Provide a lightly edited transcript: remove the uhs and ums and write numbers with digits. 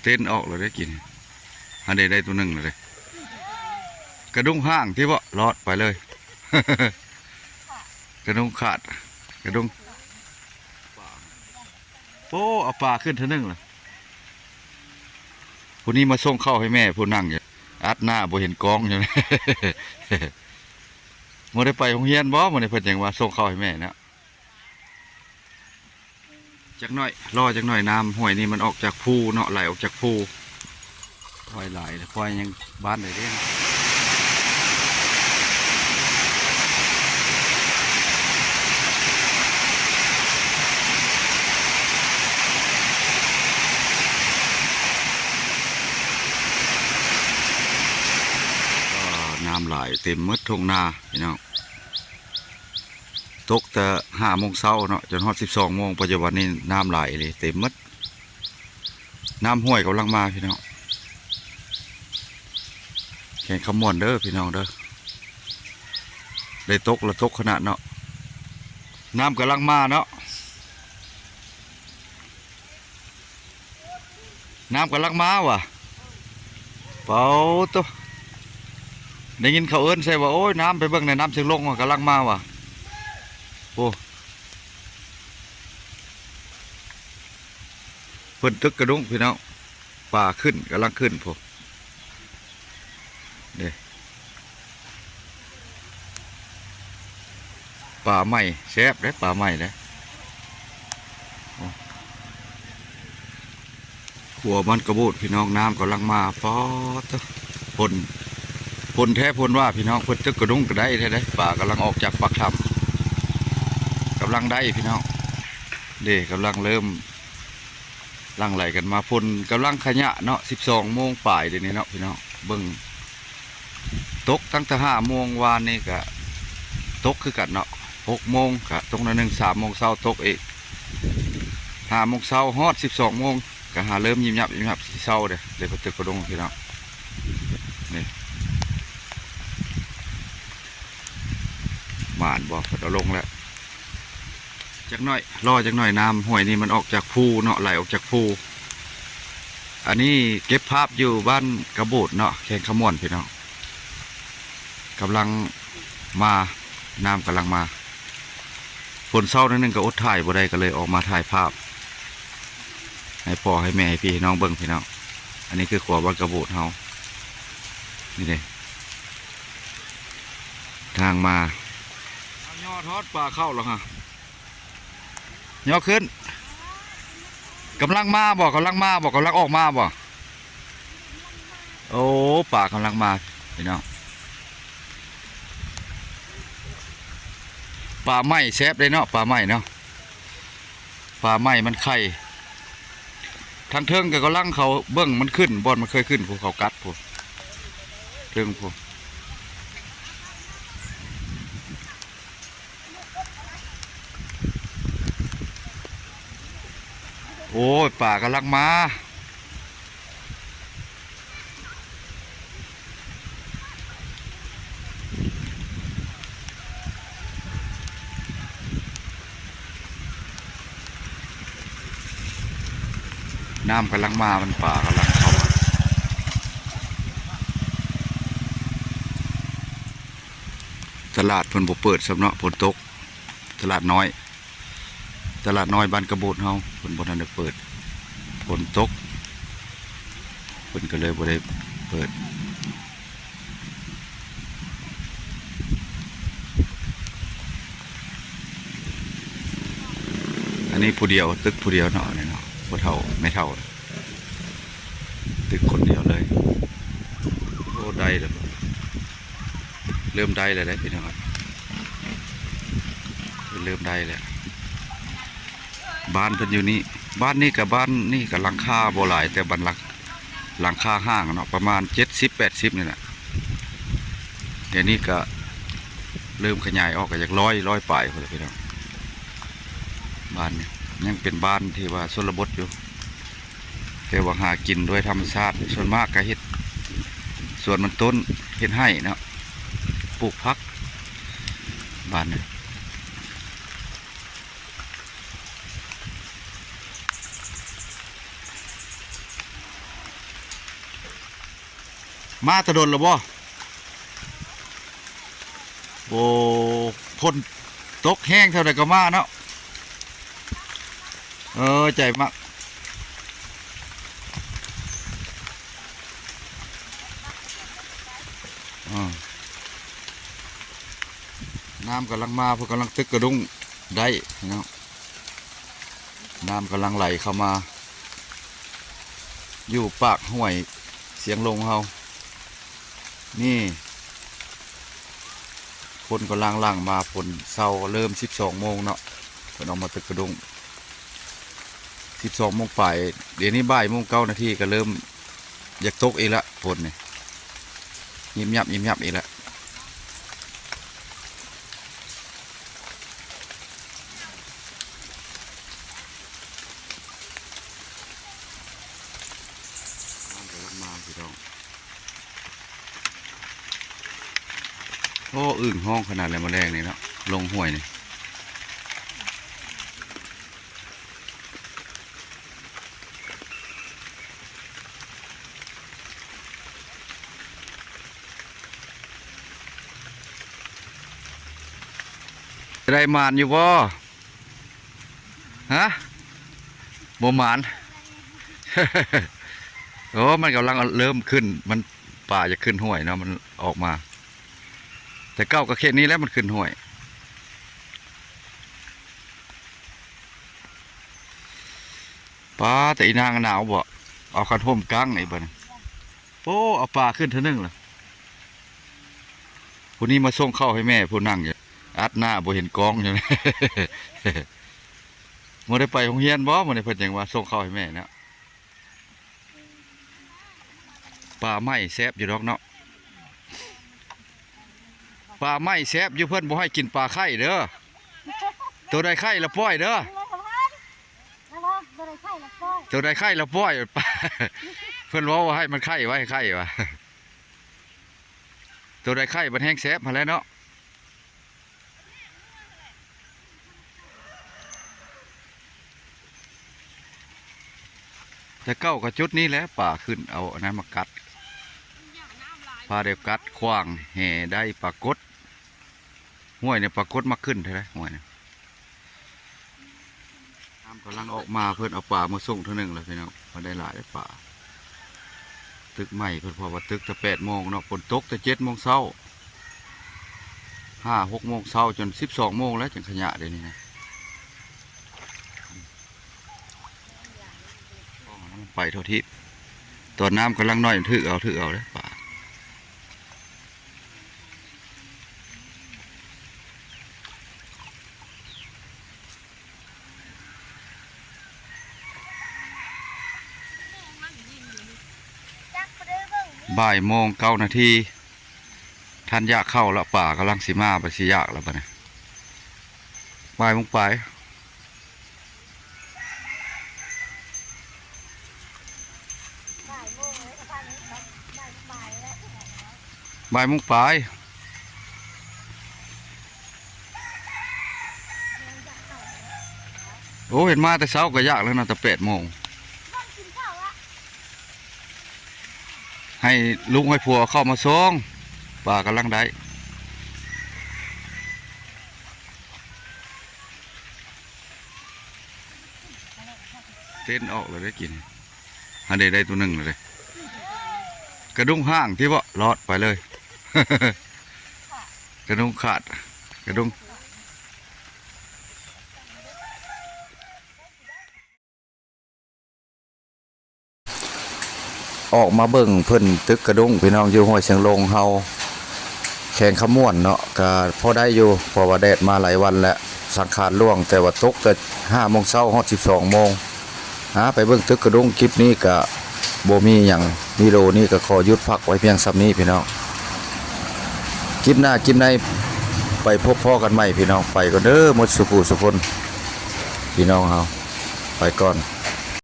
เต้นออกเลยได้กินอันใดได้ตัวหนึ่งเลยกระดุงห้างที่ว่ารอดไปเลย กระดุงขาดกระดุงโอ้เอาปลาขึ้นทีหนึ่งเลยผู้นี้มาส่งเข้าให้แม่ผู้นั่งอยู่อัดหน้าบ่เห็นกองอยู่ มื่อได้ไปโรงเรียนบ่มื่อได้เพิ่นยังว่าส่งเข้าให้แม่นะจักหน่อยรอจักหน่อยน้ำห้วยนี่มันออกจากภูเนาะไหลออกจากภูควายไหลควายยังบ้านไหนเด้งน้ำไหลเต็มมืดทุ่งนาพี่น้องตกแต่5 โมงเช้าเนาะจนฮอด12 โมงปัจจุบันนี้น้ำไหลเลยเต็มมืดน้ำห้วยกำลังมาพี่น้องแข่งขมวนเด้อพี่น้องเด้อได้ตกแล้วตกขนาดเนาะน้ำกำลังมาเนาะน้ำกำลังมาว่ะเป่าตัวได้ยินเขาเอิ้นใส่ว่าโอ้ยน้ำไปเบิ่งในน้ำเชิงลงกำลังมาว่ะโอ้เพิ่นตึกกระดุงพี่น้องป่าขึ้นกำลังขึ้นพวกนี่ป่าใหม่แซ่บได้ป่าใหม่ได้ขัวมันกระโบดพี่น้องน้ำกำลังมาป๊อดพลแท้พลว่าพี่น้องเพิ่นตึกกระดุงก็ได้แท้ป่ากำลังออกจากปากถ้ำกำลังได้พี่น้องเด็กกำลังเริ่มลังไหลกันมาพลกำลังขยะเนาะ12 โมงป่ายเดี๋ยวนี้เนาะพี่น้องเบิ่งตกตั้งแต่5 โมงวานนี่ก็ตกคือกันเนาะ6 โมงก็ตกนั่นนึง3 โมงเช้าตกอีก5 โมงเช้าฮอด12 โมงก็หาเริ่มยิ้มยับสีเช้าเดี๋ยวก็ตึกกระดุงพี่น้องนี่หมานบอกเราลงแล้วจักหน่อยรอจักหน่อยน้ำห้วยนี่มันออกจากภูเนาะไหลออกจากภูอันนี้เก็บภาพอยู่บ้านกระโบดเนาะแข่งขมวนพี่น้องกำลังมาน้ำกำลังมาฝนเศร้านั่นนึงก็อดถ่ายบ่ได้ก็เลยออกมาถ่ายภาพให้พ่อให้แม่ให้พี่ให้น้องเบิ่งพี่น้องอันนี้คือขวบ้านกระโบดเฮานี่เลยทางมาย่อทอดปลาเข้าแล้วฮะย่อขึ้นกำลังมาบอกกำลังออกมาบอกโอ้ป่ากำลังมาพี่น้องป่าไม้แซบเลยเนาะป่าไม้เนาะป่าไม้มันไข่ทางเทิงกับกำลังเขาเบิ้งมันขึ้นบอลมันเคยขึ้นพวกเขากัดพวกเทิงพวกโอ้ยป่ากำลังมาน้ำกำลังมามันป่ากำลังเข้าตลาดเพิ่นบ่เปิดสำเนาะฝนตกตลาดน้อยบ้านกระโบดเฮาเพิ่นบ่ทันได้เปิดฝนตกเพิ่นก็เลยบ่ได้เปิดอันนี้ผู้เดียวตึกผู้เดียวเนาะนี่เนาะบ่เท่าไม่เท่าตึกคนเดียวเลยโอ้ได้แล้วเริ่มได้เลยได้พี่น้องเริ่มได้แล้วบ้านเพิ่นอยู่นี่บ้านนี่กับบ้านนี่กับหลังคาบ่หลายแต่บ้านหลังคาห้างเนาะประมาณ70-80นี่แหละเดี๋ยวนี้ก็เริ่มขยายออกก็จากร้อยปลายคนละพี่น้องบ้านนี่ยังเป็นบ้านที่ว่าชนบทอยู่แต่ว่าหากินด้วยธรรมชาติส่วนมากก็เฮ็ดส่วนมันต้นเฮ็ดให้เนาะปลูกพักบ้านนี่ มาตะดนแล้วบ่โอ้คนตกแห้งเท่าใดก็มาเนาะใจมากน้ำกำลังมาพวกกำลังตึกกระดุงได้เนาะน้ำกำลังไหลเข้ามาอยู่ปากห้วยเสียงลงเฮานี่คนกำลังล่างมาฝนเศร้าเริ่ม12 โมงเนาะเพิ่นออกมาตึกกระดุง12 โมงไปเดี๋ยวนี้บ่ายโมง9 นาทีก็เริ่มอยากตกอีกละฝนนี่ยิ้มยับอีกละมาพี่น้องโอ้อึ่งห้องขนาดอะไรมาแรงนี่เนาะลงห้วยนี่ได้มานอยู่บ่ฮะบ่มาน โอ้มันกำลังเริ่มขึ้นมันป่าจะขึ้นห้วยเนาะมันออกมาแต่เก้าก็แค่นี้แล้วมันขึ้นห้วยป้าแต่อีนางหนาวบ่เอาคันห่มกั้งไอ้บ่นะโอ้เอาปลาขึ้นเท่านึงล่ะผู้นี้มาส่งข้าวให้แม่ผู้นั่งอยู่อัดหน้าบ่เห็นกองอยู่ บ่ได้ไปโรงเรียนบ่บ่ได้เพิ่นหยังว่าส่งข้าวให้แม่เนาะปลาไม้แซ่บอยู่ดอกเนาะปลาไม้แซ่บอยู่เพิ่นบ่ให้กินปลาไข่เด้อตัวใดไข่ละป้อยเด้อตัวใดไข่ละป้อย เพิ่นว่าให้มันไข่ไว้ไข่วะตัวใดไข่มันแห้งแซ่บมาแล้วเนาะแต่เก้ากับจุดนี้แหละป่าขึ้นเอาอันนั้นมากัดพาเดียวกัดขว้างแห่ได้ปลากดห้วยเนี่ยปลากดมาขึ้นใช่ไหมห้วยเนี่ยน้ำกำลังออกมาเพื่อนเอาป่ามาส่งเท่านึงแล้วพี่น้องมาได้หลายป่าตึกใหม่เพื่อนพอว่าตึกแต่8 โมงเนาะฝนตกแต่7 โมงเช้า5-6 โมงเช้าจน12 โมงแล้วจังขยะเดี๋ยวนี้นะไปเท่าที่ตอนน้ำกำลังน้อยถือเอาเลยป่าบ่ายโมง9 นาทีท่านยากเข้าละป่ากำลังสีมาไปสียากแล้วปะเนี่ยบ่ายโมงไปบ่ายโมงไปโอ้เห็นมาแต่เช้าก็ยากแล้วนะแต่8 โมงให้ลุงให้ผัวเข้ามาส่งป่ากำลังได้เต้นออกเลยได้กินอันใดได้ตัวหนึ่งเลยกระดุงห้างที่ว่ารอดไปเลย กระดุงขาดกระดุงออกมาเบิ่งเพิ่นตึกกระดุงพี่น้องอยู่ห้วยเสียงลงเฮาแข่งขม่วนเนาะก็พอได้อยู่เพราะว่าแดดมาหลายวันแล้วสังขารล่วงแต่ว่าตกแต่5 โมงเช้าฮอด12 โมงไปเบิ่งตึกกระดุงคลิปนี้ก็บ่มีหยังวิดีโอนี้ก็ขอหยุดพักไว้เพียงซ้ำนี้พี่น้องคลิปหน้าคลิปในไปพบพ่อกันใหม่พี่น้องไปก่อนเด้อหมดสุขุสุคนพี่น้องเฮาไปก่อน